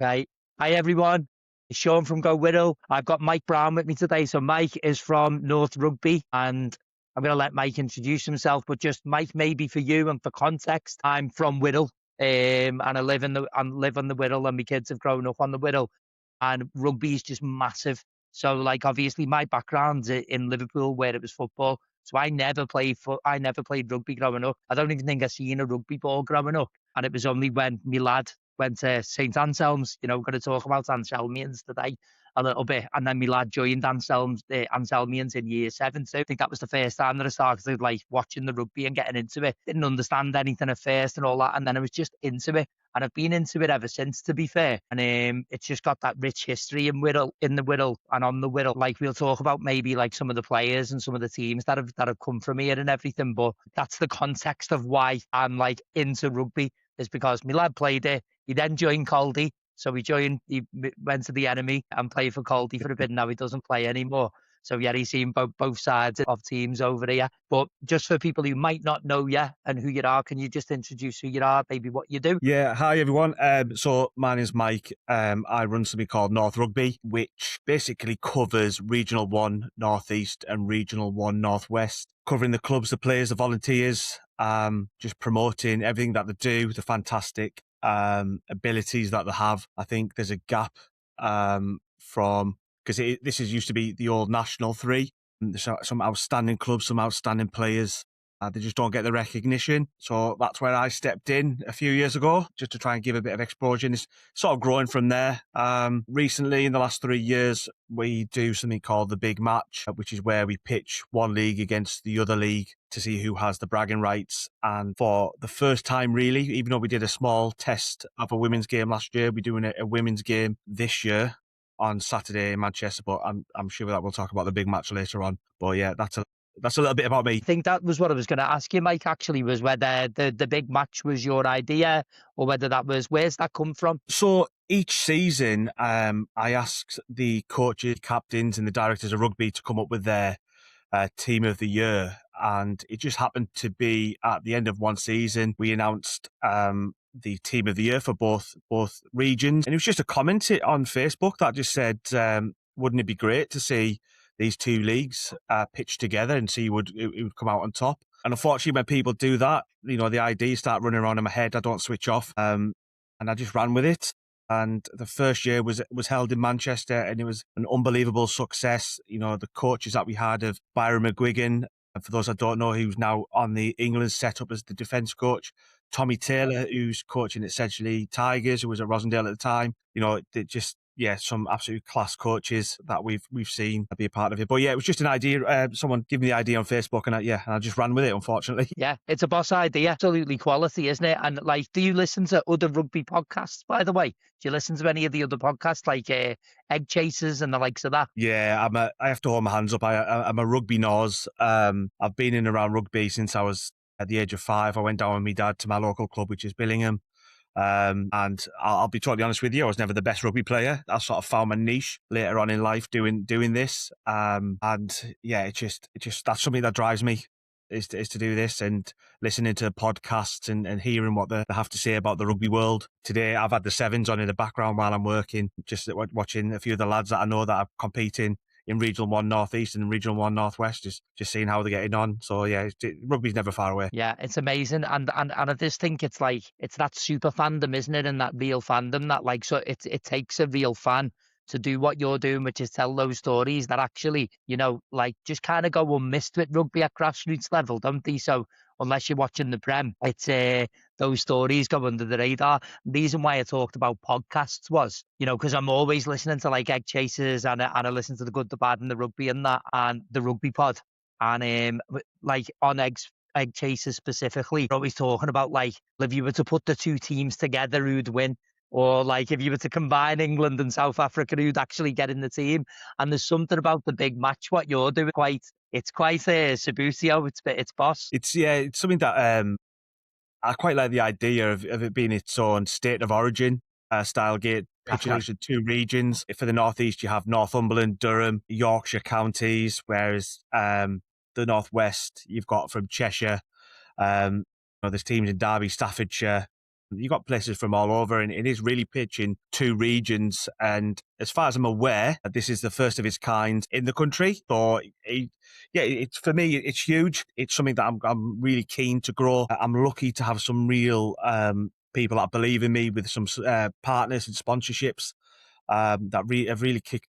Right. Hi, everyone. It's Sean from Go-Wirral. I've got Mike Brown with me today. So Mike is from North Rugby, and I'm going to let Mike introduce himself. But just Mike, maybe for you and for context, I'm from Wirral, and I live on the Wirral, and my kids have grown up on the Wirral, and rugby is just massive. So, like, obviously, my background's in Liverpool, where it was football. So I never played rugby growing up. I don't even think I seen a rugby ball growing up. And it was only when my lad went to St Anselm's, going to talk about Anselmians today a little bit. And then my lad joined Anselmians in year seven. So I think that was the first time that I started like watching the rugby and getting into it. Didn't understand anything at first and all that. And then I was just into it. And I've been into it ever since, to be fair. And it's just got that rich history in the Wirral and on the Wirral. Like we'll talk about maybe like some of the players and some of the teams that have come from here and everything. But that's the context of why I'm like into rugby, is because my lad played it. He then joined Caldy. So he went to the enemy and played for Caldy for a bit. Now he doesn't play anymore. So yeah, he's seen both sides of teams over here. But just for people who might not know you and who you are, can you just introduce who you are, maybe what you do? Yeah, hi everyone. So my name's Mike. I run something called North Rugby, which basically covers Regional 1 Northeast and Regional 1 Northwest, covering the clubs, the players, the volunteers, just promoting everything that they do, the fantastic abilities that they have. I think there's a gap because this is used to be the old National 3. There's some outstanding clubs, some outstanding players. They just don't get the recognition. So that's where I stepped in a few years ago, just to try and give a bit of exposure. And it's sort of growing from there. Recently, in the last 3 years, we do something called the Big Match, which is where we pitch one league against the other league to see who has the bragging rights. And for the first time, really, even though we did a small test of a women's game last year, we're doing a women's game this year on Saturday in Manchester. But I'm sure that we'll talk about the Big Match later on. But yeah, that's a little bit about me. I think that was what I was going to ask you, Mike, actually, was whether the big match was your idea or whether where's that come from? So each season, I ask the coaches, captains and the directors of rugby to come up with their team of the year. And it just happened to be at the end of one season, we announced the team of the year for both regions. And it was just a comment on Facebook that just said, wouldn't it be great to see these two leagues pitched together and see who would come out on top? And unfortunately, when people do that, the ideas start running around in my head. I don't switch off. And I just ran with it. And the first year was held in Manchester, and it was an unbelievable success. The coaches that we had of Byron McGuigan, and for those that don't know, who's now on the England setup as the defence coach, Tommy Taylor, who's coaching essentially Tigers, who was at Rosendale at the time. Some absolute class coaches that we've seen be a part of it. But yeah, it was just an idea. Someone gave me the idea on Facebook, and I just ran with it, unfortunately. Yeah, it's a boss idea. Absolutely quality, isn't it? And like, do you listen to other rugby podcasts, by the way? Do you listen to any of the other podcasts like Egg Chasers and the likes of that? Yeah, I have to hold my hands up. I'm a rugby nose. I've been in and around rugby since I was at the age of 5. I went down with my dad to my local club, which is Billingham. And I'll be totally honest with you, I was never the best rugby player. I sort of found my niche later on in life doing this. And yeah, it just that's something that drives me is to do this and listening to podcasts and hearing what they have to say about the rugby world. Today, I've had the sevens on in the background while I'm working, just watching a few of the lads that I know that are competing in Regional 1 Northeast and Regional 1 Northwest, just seeing how they're getting on. So yeah, rugby's never far away. Yeah, it's amazing. And I just think it's like, it's that super fandom, isn't it? And that real fandom that like, so it takes a real fan to do what you're doing, which is tell those stories that actually, like just kind of go unmissed with rugby at grassroots level, don't they? So unless you're watching the Prem, it's those stories go under the radar. The reason why I talked about podcasts was, because I'm always listening to like Egg Chasers and I listen to the Good, the Bad and the Rugby and that, and the Rugby Pod. And like on Egg Chasers specifically, we're always talking about like, if you were to put the two teams together, who'd win? Or like if you were to combine England and South Africa, who'd actually get in the team? And there's something about the big match, what you're doing, it's quite Sabutio, it's boss. It's something that I quite like the idea of it being its own state of origin style gate, pitching actually two regions. For the Northeast, you have Northumberland, Durham, Yorkshire counties, whereas the Northwest, you've got from Cheshire. There's teams in Derby, Staffordshire, You got places from all over, and it is really pitching two regions. And as far as I'm aware, this is the first of its kind in the country. So, it's for me, it's huge. It's something that I'm really keen to grow. I'm lucky to have some real people that believe in me with some partners and sponsorships that have really kicked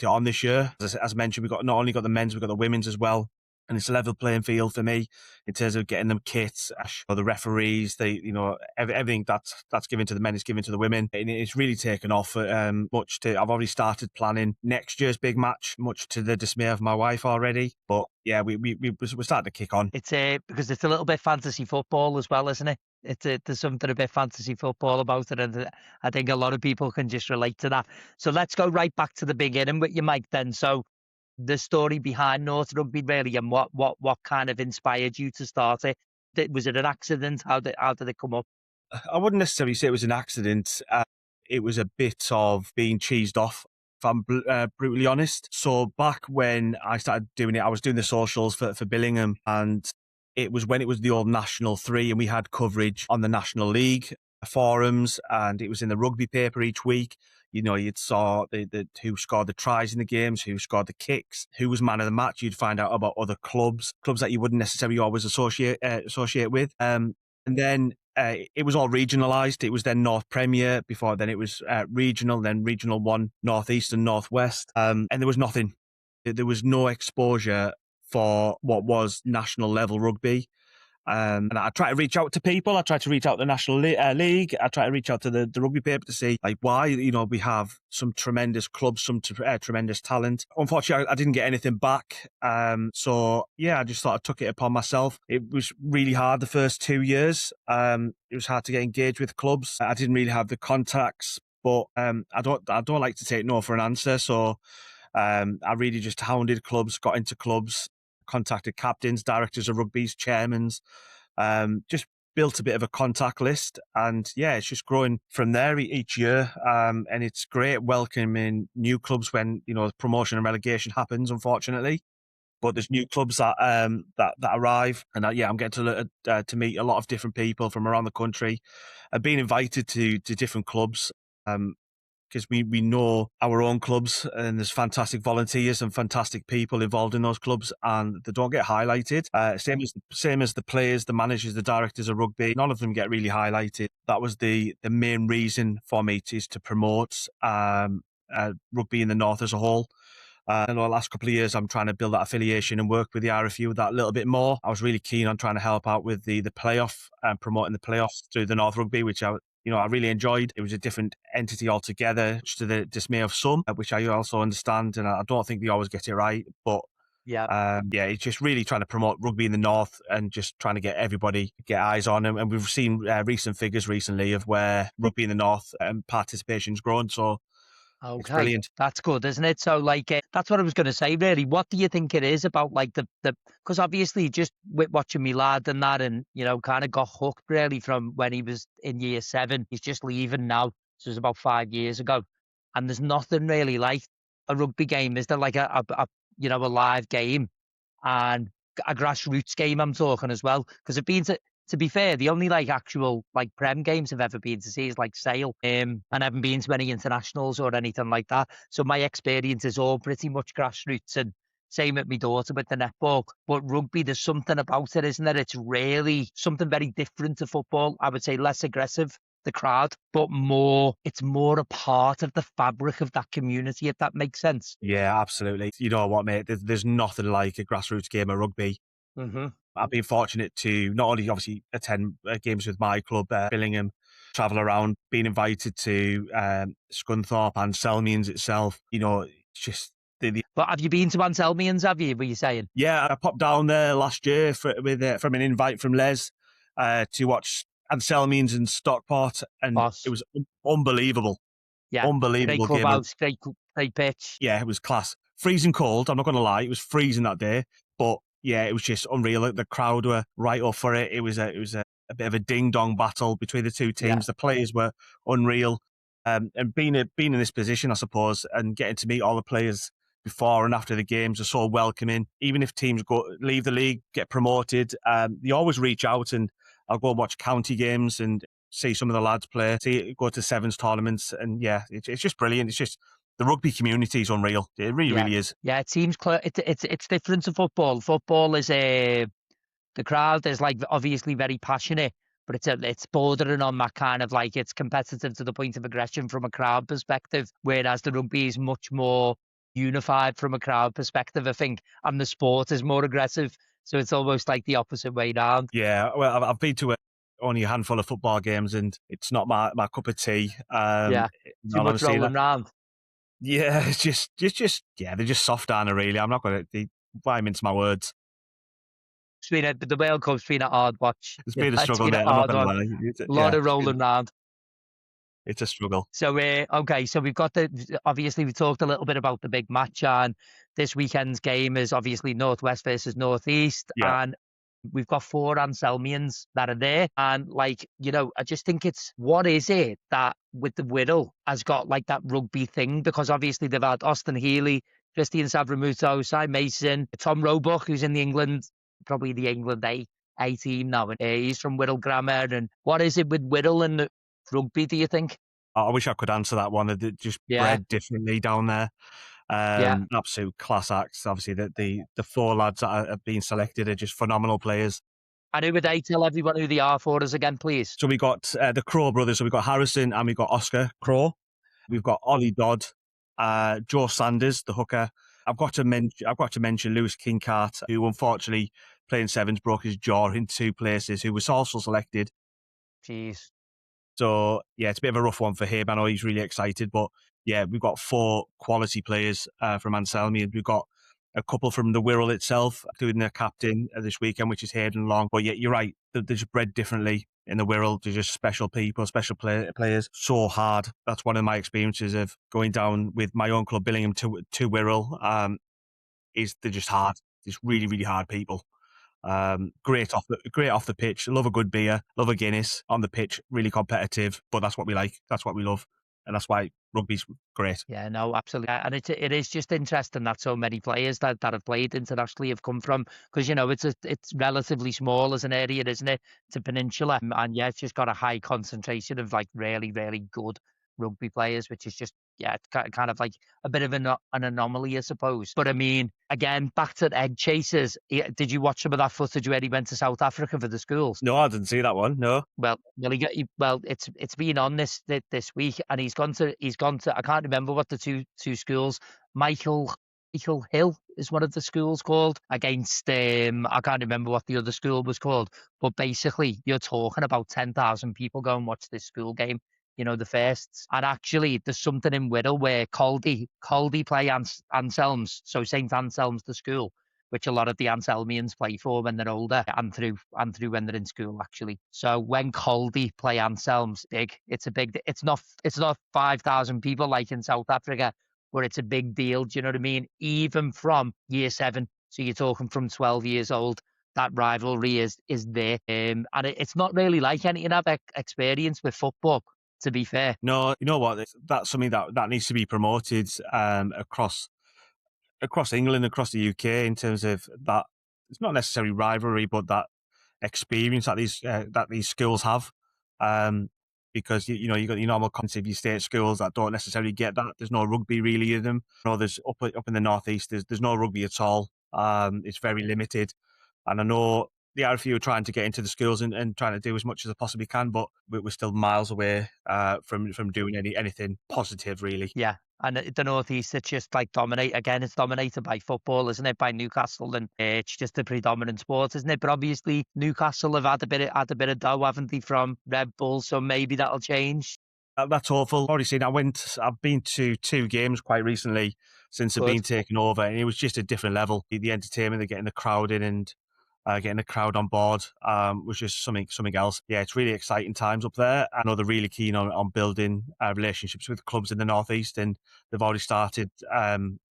it on this year. As mentioned, we've got not only got the men's, we've got the women's as well. And it's a level playing field for me in terms of getting them kits, or the referees, everything that's given to the men is given to the women. And it's really taken off. I've already started planning next year's big match, much to the dismay of my wife already. But yeah, we're starting to kick on. It's because it's a little bit fantasy football as well, isn't it? There's something a bit fantasy football about it, and I think a lot of people can just relate to that. So let's go right back to the beginning with you, Mike. Then, so the story behind North Rugby, really, and what kind of inspired you to start it? Was it an accident? How did it come up? I wouldn't necessarily say it was an accident. It was a bit of being cheesed off, if I'm brutally honest. So back when I started doing it, I was doing the socials for Billingham, and it was when it was the old National 3, and we had coverage on the National League forums, and it was in the rugby paper each week. You'd saw the who scored the tries in the games, who scored the kicks, who was man of the match. You'd find out about other clubs that you wouldn't necessarily always associate with. And then it was all regionalised. It was then North Premier. Before then, it was regional. Then Regional 1, North East and North West. And there was nothing. There was no exposure for what was national level rugby. And I try to reach out to people. I try to reach out to the National League. I try to reach out to the rugby paper to see why, we have some tremendous clubs, some tremendous talent. Unfortunately, I didn't get anything back. So yeah, I just thought I took it upon myself. It was really hard the first 2 years. It was hard to get engaged with clubs. I didn't really have the contacts, but I don't like to take no for an answer. So I really just hounded clubs, got into clubs, contacted captains, directors of rugby's, chairmans, just built a bit of a contact list. And yeah, it's just growing from there each year. And it's great welcoming new clubs when, promotion and relegation happens, unfortunately. But there's new clubs that arrive, and I'm getting to meet a lot of different people from around the country. I've been invited to different clubs. Because we know our own clubs, and there's fantastic volunteers and fantastic people involved in those clubs, and they don't get highlighted. Same as the players, the managers, the directors of rugby. None of them get really highlighted. That was the main reason for me is to promote rugby in the North as a whole. In the last couple of years, I'm trying to build that affiliation and work with the RFU that little bit more. I was really keen on trying to help out with the playoff and promoting the playoffs through the North Rugby, which I really enjoyed. It was a different entity altogether, to the dismay of some, which I also understand, and I don't think they always get it right. But it's just really trying to promote rugby in the North and just trying to get everybody get eyes on them. And we've seen recent figures recently of where rugby in the North participation's grown. So it's brilliant. That's good, isn't it? So that's what I was going to say, really. What do you think it is about the because obviously just with watching me lad and that, and kind of got hooked really from when he was in year 7. He's just leaving now. So it was about 5 years ago, and there's nothing really like a rugby game. Is there like a live game and a grassroots game? I'm talking as well, because I've been to be fair, the only actual Prem games I've ever been to see is Sale. And I haven't been to any internationals or anything like that. So my experience is all pretty much grassroots, and same with my daughter with the netball. But rugby, there's something about it, isn't there? It's really something very different to football. I would say less aggressive, the crowd, but it's more a part of the fabric of that community, if that makes sense. Yeah, absolutely. You know what, mate? There's nothing like a grassroots game of rugby. Mm-hmm. I've been fortunate to not only obviously attend games with my club, Billingham, travel around, being invited to Scunthorpe and Selmians itself. It's just But have you been to Anselmians, have you, were you saying? Yeah, I popped down there last year from an invite from Les to watch Anselmians and Stockport, and It was unbelievable. Yeah, unbelievable great game. Clubhouse, great pitch. Yeah, it was class. Freezing cold, I'm not going to lie. It was freezing that day, but yeah, it was just unreal. The crowd were right up for it. It was a bit of a ding-dong battle between the two teams. Yeah. The players were unreal. And being in this position, I suppose, and getting to meet all the players before and after the games are so welcoming. Even if teams leave the league, get promoted, they always reach out, and I'll go and watch county games, and see some of the lads play, see go to sevens tournaments, and yeah, it's just brilliant. It's just the rugby community is unreal. It really, Yeah, really is. yeah. It seems it's different to football. Football is the crowd is like obviously very passionate, but it's bordering on that kind of like it's competitive to the point of aggression from a crowd perspective, whereas the rugby is much more unified from a crowd perspective, I think, and the sport is more aggressive. So it's almost like the opposite way round. Yeah, well, I've been to only a handful of football games, and it's not my cup of tea. Yeah, In too all much honesty, rolling round. yeah, it's just yeah, they're just soft, Anna. Really, I'm not going to buy them into my words. The World Cup's been a hard watch. It's Yeah, been a it's struggle, been a mate. I'm not hard going to one. lie. A lot Yeah, of rolling round. it's a struggle. So, okay, so we've got obviously we talked a little bit about the big match, and this weekend's game is obviously Northwest versus Northeast, Yeah. and we've got 4 Anselmians that are there. And like, I just think what is it that with the Wirral has got like that rugby thing? Because obviously they've had Austin Healy, Christian Savramuto, Cy Mason, Tom Roebuck, who's in the England, probably the England A team now, and he's from Wirral Grammar. And what is it with Wirral and the rugby, do you think? I wish I could answer that one. They're just Yeah. bred differently down there. Yeah. Absolute class acts. Obviously, the 4 lads that have been selected are just phenomenal players. And who would they tell everyone who they are for us again, please? So we got the Crow brothers. So we got Harrison and we got Oscar Crow. We've got Ollie Dodd, Joe Sanders, the hooker. I've got to mention Lewis Kincart, who unfortunately playing sevens broke his jaw in 2 places. Who was also selected. Jeez. So yeah, it's a bit of a rough one for him. I know he's really excited, but yeah, we've got 4 quality players from Anselmi, and we've got a couple from the Wirral itself, including their captain this weekend, which is Hayden Long. But yeah, you're right. They're just bred differently in the Wirral. They're just special people, special players. So hard. That's one of my experiences of going down with my own club, Billingham to Wirral. Is they're just hard. Just really, really hard people. Great off the pitch. Love a good beer. Love a Guinness on the pitch. Really competitive, but that's what we like. That's what we love, and that's why rugby's great. Yeah, no, absolutely. And it is just interesting that so many players that have played internationally have come from, because it's relatively small as an area, isn't it? It's a peninsula, and yeah, it's just got a high concentration of like really, really good rugby players, which is just, yeah, it's kind of like a bit of an anomaly, I suppose. But I mean, again, back to the egg chasers. Did you watch some of that footage where he went to South Africa for the schools? No, I didn't see that one. No. It's been on this week, and he's gone to I can't remember what the two schools. Michael Hill is one of the schools called, against I can't remember what the other school was called, but basically you're talking about 10,000 people go and watch this school game. The firsts. And actually, there's something in Wirral where Caldy play Anselms, so St Anselm's the school, which a lot of the Anselmians play for when they're older, and through when they're in school, actually. So when Caldy play Anselms, it's not 5,000 people like in South Africa, but it's a big deal. Do you know what I mean? Even from year 7, so you're talking from 12 years old, that rivalry is there, and it's not really like anything I've experienced with football, to be fair. No, you know what? That's something that needs to be promoted across England, across the UK, in terms of that. It's not necessarily rivalry, but that experience that these schools have. Because you got your normal concept, your state schools that don't necessarily get that. There's no rugby really in them. There's up in the northeast. There's no rugby at all. It's very limited, and I know the RFU are trying to get into the schools and trying to do as much as they possibly can, but we're still miles away from doing anything positive really. Yeah. And the Northeast, it's just like it's dominated by football, isn't it? By Newcastle, and it's just the predominant sport, isn't it? But obviously, Newcastle have had a bit of dough, haven't they, from Red Bull? So maybe that'll change. That's awful. Already seen. I've been to 2 games quite recently since I've Good. been taken over, and it was just a different level. The entertainment, they're getting the crowd in, and getting the crowd on board was just something else. Yeah, it's really exciting times up there. I know they're really keen on building relationships with clubs in the northeast, and they've already started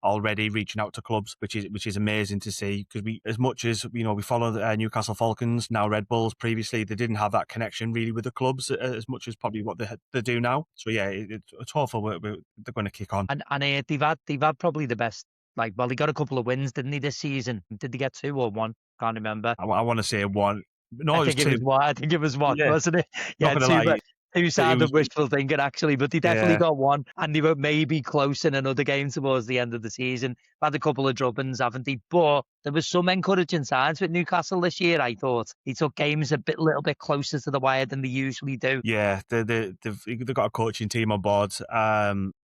already reaching out to clubs, which is amazing to see. Because as much as we follow the Newcastle Falcons, now Red Bulls. Previously, they didn't have that connection really with the clubs as much as probably what they do now. So yeah, it's hopeful they're going to kick on. And they've had probably the best. Like, well, they got a couple of wins, didn't they, this season? Did they get 2 or 1? Can't remember. I want to say 1. No, I it was think it 2. was 1. I think it was 1, Yeah, wasn't it? not Yeah, going to 2. lie. It was, two-sided wishful thinking, actually, but they definitely yeah, got one, and they were maybe close in another game towards the end of the season. Had a couple of drubbings, haven't they? But there was some encouraging signs with Newcastle this year. I thought they took games little bit closer to the wire than they usually do. yeah. They've got a coaching team on board.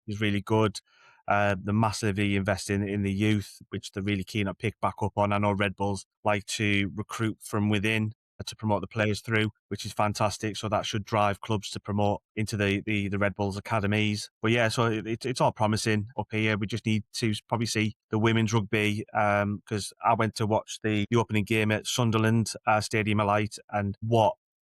Is really good. They're massively investing in the youth, which they're really keen to pick back up on. I know Red Bulls like to recruit from within to promote the players through, which is fantastic. So that should drive clubs to promote into the Red Bulls academies. But yeah, so it's all promising up here. We just need to probably see the women's rugby, because I went to watch the opening game at Sunderland Stadium of Light, and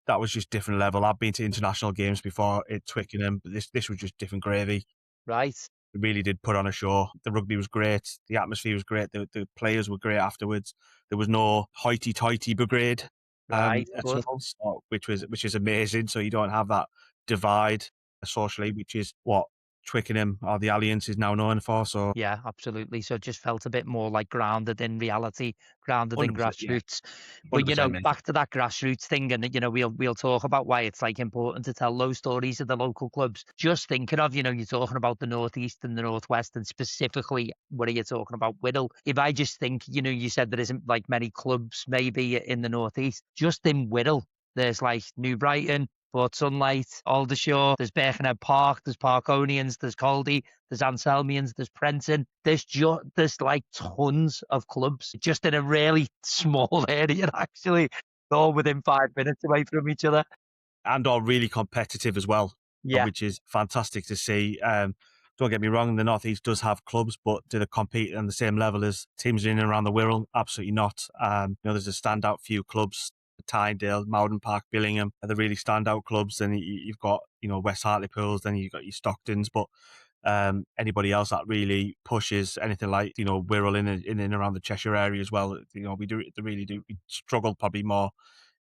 that was just different level. I've been to international games before at Twickenham, but this was just different gravy. Right, It really did put on a show. The rugby was great. The atmosphere was great. The players were great afterwards. There was no hoity-toity brigade right, at good. all, which is amazing. So you don't have that divide socially, which is what Twickenham or the Alliance is now known for. So Yeah, absolutely. So it just felt a bit more like grounded in reality, grounded in 100%, yeah, grassroots. But 100%, mate. back to that grassroots thing, and we'll talk about why it's like important to tell those stories of the local clubs. Just thinking of, you're talking about the northeast and the northwest, and specifically what are you talking about, Whittle? If I just think, you said there isn't like many clubs maybe in the northeast, just in Whittle, there's like New Brighton, Port Sunlight, Aldershot, there's Birkenhead Park, there's Parkonians, there's Caldy, there's Anselmians, there's Prenton. There's like tons of clubs just in a really small area, actually, all within 5 minutes away from each other. And are really competitive as well, Yeah. which is fantastic to see. Don't get me wrong, the Northeast does have clubs, but do they compete on the same level as teams in and around the Wirral? Absolutely not. There's a standout few clubs, Tynedale, Mowden Park, Billingham, are the really standout clubs. And you've got, West Hartlepool, then you've got your Stocktons, but anybody else that really pushes anything like, Wirral in and around the Cheshire area as well, they really do. We struggle probably more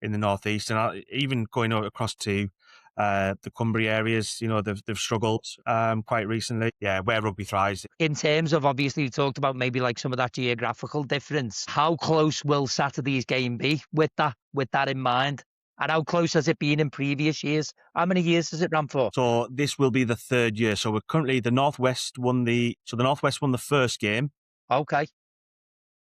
in the northeast, and even going across to the Cumbria areas, they've struggled quite recently. Yeah, where rugby thrives. In terms of, obviously, you talked about maybe like some of that geographical difference. How close will Saturday's game be with that in mind? And how close has it been in previous years? How many years has it run for? So this will be the third year. So we're currently the Northwest won the first game, Okay.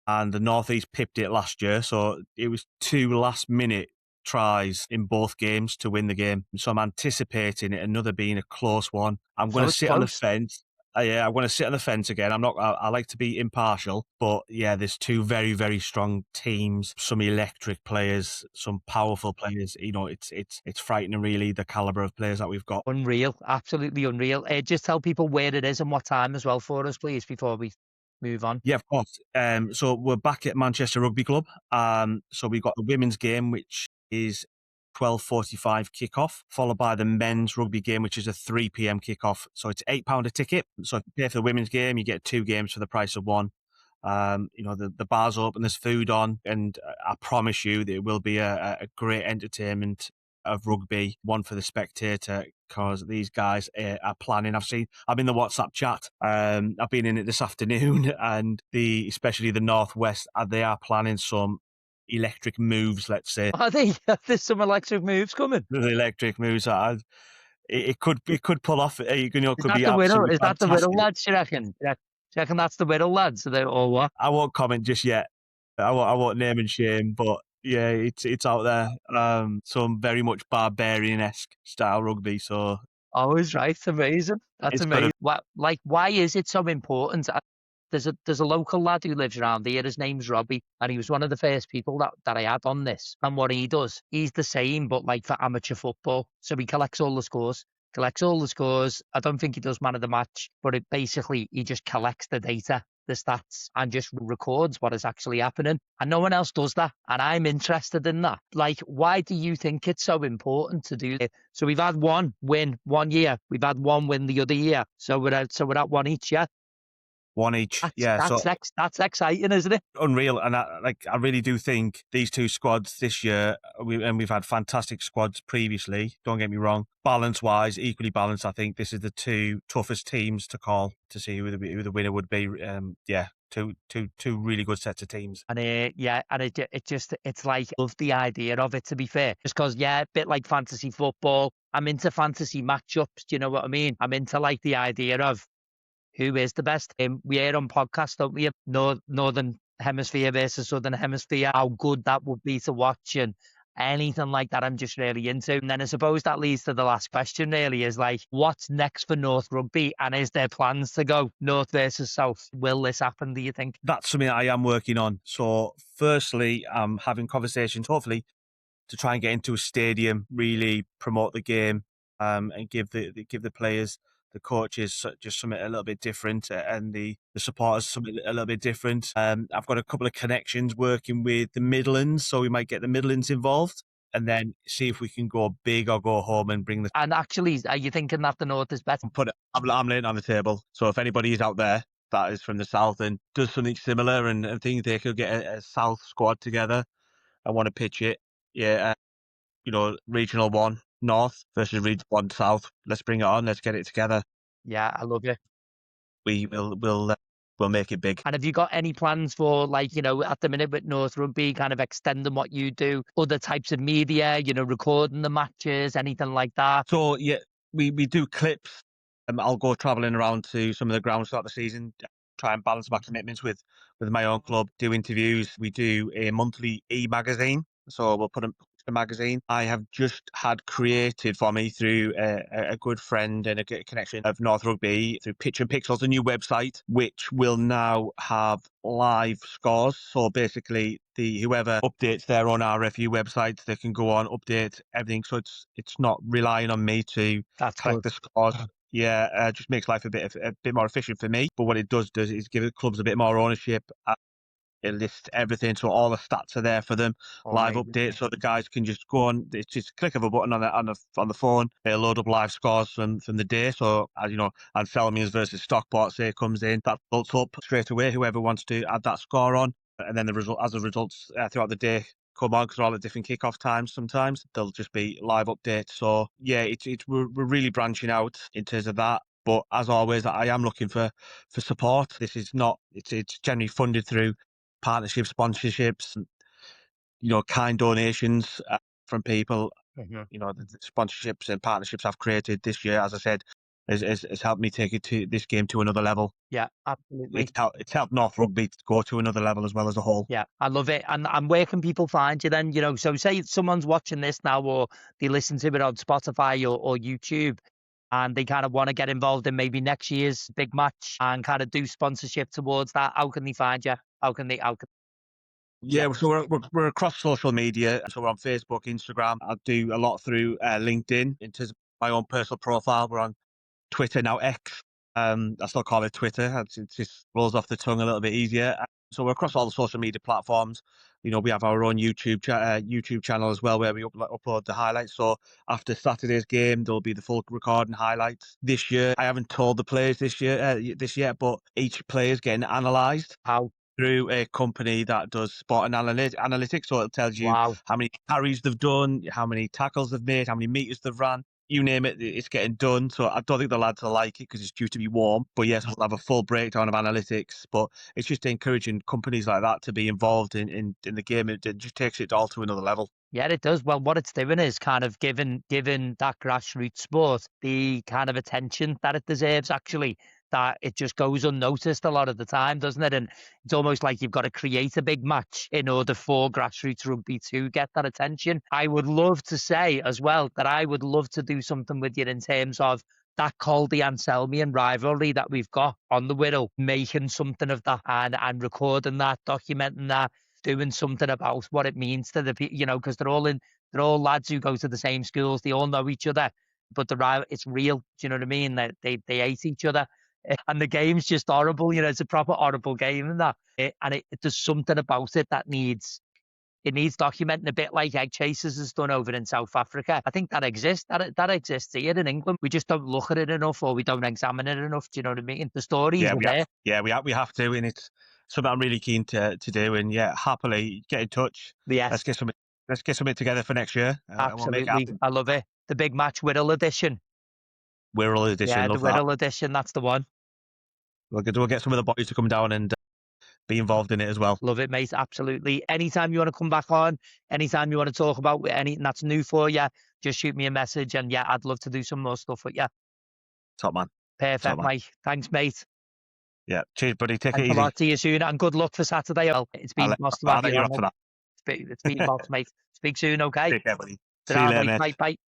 and the Northeast pipped it last year. So it was 2 last minute tries in both games to win the game. So I'm anticipating it another being a close one. I'm going So to it's sit on the close. fence. Yeah, I'm going to sit on the fence again. I like to be impartial, but yeah, there's 2 very, very strong teams, some electric players, some powerful players. It's frightening, really, the caliber of players that we've got. Unreal. Absolutely unreal. Just tell people where it is and what time as well for us, please, before we move on. Yeah, of course. So we're back at Manchester Rugby Club. So we've got the women's game, which is 12:45 kickoff, followed by the men's rugby game, which is a 3 p.m. kickoff. So it's £8 a ticket. So if you pay for the women's game, you get 2 games for the price of one. The bar's open, there's food on, and I promise you that it will be a great entertainment of rugby, one for the spectator, because these guys are planning. I'm in the WhatsApp chat. I've been in it this afternoon, and especially the Northwest, they are planning some electric moves, let's say. Are they? There's some electric moves coming. The electric moves it could pull off. Is Could that be the Whittle? absolutely Is that the Whittle fantastic. lads, do you reckon? Do you reckon that's the Whittle lads? Or what? I won't comment just yet. I won't name and shame, but yeah, it's out there. Some very much barbarian-esque style rugby. So Always right. Amazing. That's it's gonna. amazing. Why is it so important? There's a local lad who lives around here. His name's Robbie, and he was one of the first people that I had on this. And what he does, he's the same, but like for amateur football. So he collects all the scores. I don't think he does man of the match, but he just collects the data, the stats, and just records what is actually happening. And no one else does that. And I'm interested in that. Like, why do you think it's so important to do it? So we've had one win 1 year. We've had one win the other year. So we're at one each, yeah. One each, That's yeah. So that's exciting, isn't it? unreal, and I really do think these 2 squads this year, we've had fantastic squads previously. Don't get me wrong, balance-wise, equally balanced. I think this is the 2 toughest teams to call to see who the winner would be. Yeah, two really good sets of teams. And yeah, and it's like love the idea of it, to be fair. Just because, yeah, a bit like fantasy football. I'm into fantasy matchups. Do you know what I mean? I'm into like the idea of who is the best. We hear on podcasts, don't we? Northern Hemisphere versus Southern Hemisphere. How good that would be to watch, and anything like that, I'm just really into. And then I suppose that leads to the last question. Really, is like, what's next for North Rugby, and is there plans to go North versus South? Will this happen? Do you think? That's something I am working on. So, firstly, I'm having conversations, hopefully, to try and get into a stadium, really promote the game, and give the players, the coaches, just something a little bit different, and the supporters something a little bit different. I've got a couple of connections working with the Midlands, so we might get the Midlands involved, and then see if we can go big or go home and bring the. And actually, are you thinking that the North is better? I'm laying it on the table. So if anybody is out there that is from the South and does something similar and think they could get a South squad together, I want to pitch it. Yeah, regional one North versus regional one South. Let's bring it on. Let's get it together. Yeah, I love it. We'll make it big. And have you got any plans for, like, at the minute with North Rugby, kind of extending what you do, other types of media, recording the matches, anything like that? So yeah, we do clips. I'll go travelling around to some of the grounds throughout the season, try and balance my commitments with my own club, do interviews. We do a monthly e-magazine, so we'll put a magazine I have just had created for me through a good friend and a good connection of North Rugby through Pitch and Pixels, a new website which will now have live scores. So basically, whoever updates their own RFU websites, they can go on, update everything. So it's not relying on me to That's collect good. the scores. Yeah, just makes life a bit more efficient for me. But what it does is give the clubs a bit more ownership. It lists everything, so all the stats are there for them. Oh, Live amazing. updates, so the guys can just go on. It's just a click of a button on the phone. It'll load up live scores from the day. So as you know, Anselmians versus Stockport say comes in, that builds up straight away. Whoever wants to add that score on, and then the results throughout the day come on because they're all at different kickoff times. Sometimes they'll just be live updates. So yeah, we're really branching out in terms of that. But as always, I am looking for support. This is not. It's generally funded through partnerships, sponsorships, kind donations from people. Mhm. The sponsorships and partnerships I've created this year, as I said, has helped me take this game to another level. Yeah, absolutely. It's helped North Rugby to go to another level as well as a whole. Yeah, I love it. And where can people find you then? So say someone's watching this now, or they listen to it on Spotify or YouTube, and they kind of want to get involved in maybe next year's big match and kind of do sponsorship towards that. How can they find you? Yeah. Yeah, so we're across social media. So we're on Facebook, Instagram. I do a lot through LinkedIn in terms of my own personal profile. We're on Twitter now, X. I still call it Twitter. It just rolls off the tongue a little bit easier. So we're across all the social media platforms. We have our own YouTube channel as well where we upload the highlights. So after Saturday's game, there'll be the full recording highlights. This year, I haven't told the players this yet, but each player is getting analysed How? through a company that does sport and analytics. So it tells you Wow. how many carries they've done, how many tackles they've made, how many meters they've ran. You name it, it's getting done. So I don't think the lads will like it because it's due to be warm. But yes, we'll have a full breakdown of analytics. But it's just encouraging companies like that to be involved in the game. It just takes it all to another level. Yeah, it does. Well, what it's doing is kind of giving that grassroots sport the kind of attention that it deserves, actually, that it just goes unnoticed a lot of the time, doesn't it? And it's almost like you've got to create a big match in order for grassroots rugby to get that attention. I would love to say as well that I would love to do something with you in terms of that Caldy Anselmian rivalry that we've got on the Wirral, making something of that and recording that, documenting that, doing something about what it means to the people, because they're all lads who go to the same schools. They all know each other, but it's real. Do you know what I mean? They hate each other, and the game's just horrible. It's a proper horrible game, and there's something about it that needs documenting, a bit like Egg Chasers has done over in South Africa. I think that exists. That exists here in England. We just don't look at it enough, or we don't examine it enough. Do you know what I mean? The stories Yeah, are there. we have to, and it's something I'm really keen to do. And yeah, happily get in touch. Yes, Let's get something together for next year, and we'll make it absolutely. happen. I love it. The big match Wirral edition. We're all edition, Yeah, the love that. Wirral edition. That's the one. We'll get some of the boys to come down and be involved in it as well. Love it, mate. Absolutely. Anytime you want to come back on, anytime you want to talk about anything that's new for you, just shoot me a message. And yeah, I'd love to do some more stuff with you. Top man. Perfect, Mike. Thanks, mate. Yeah. Cheers, buddy. Take Thanks it a easy. lot. See you soon. And good luck for Saturday. Well, it's been boss to have I'll let you you on. off for that. It's been boss, mate. Speak soon, okay? Take care, buddy. See Ta-ra, you later, mate. mate. Bye.